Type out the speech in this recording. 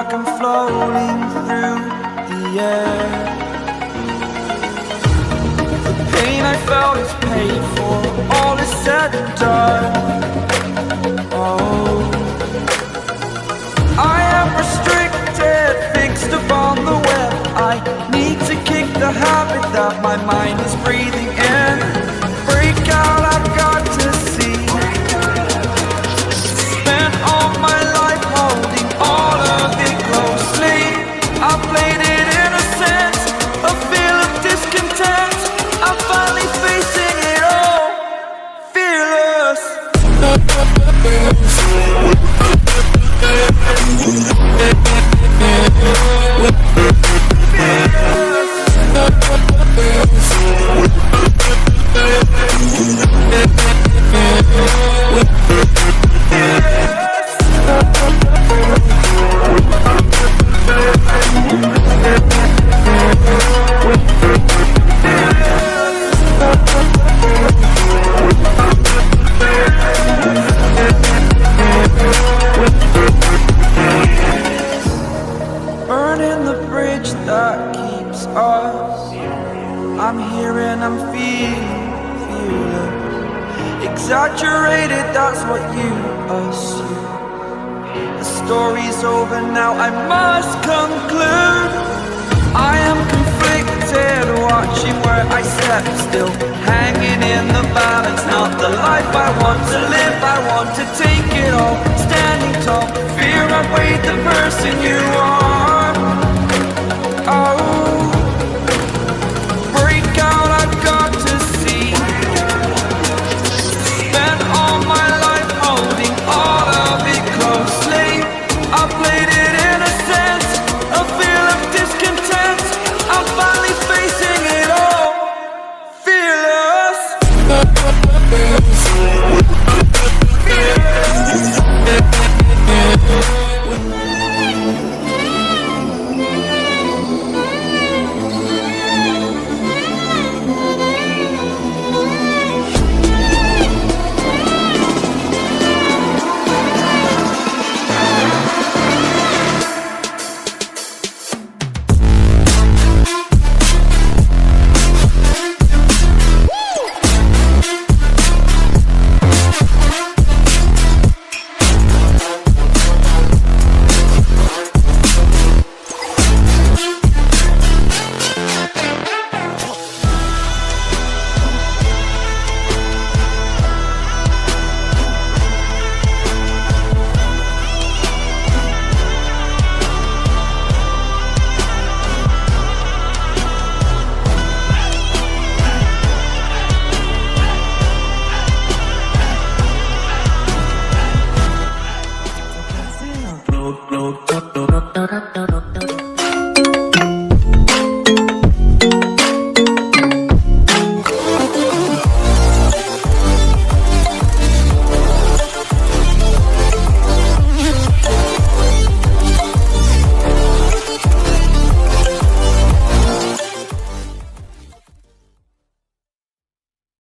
like I'm floating through the air. The pain I felt is paid for, all is said and done. Oh, I am restricted, fixed upon the web. I need to kick the habit that my mind is breathing in. Break out, I've got to see. Spent all my life holding all of it closely. I played it innocent, a feel of discontent. I'm finally facing it all, fearless. Burning the bridge that keeps us. I'm here and I'm feeling exaggerated, that's what you assume. The story's over now, I must conclude. I am conflicted, watching where I step still, hanging in the balance. Not the life I want to live, I want to take it all. Standing tall, fear I weighed the person you are.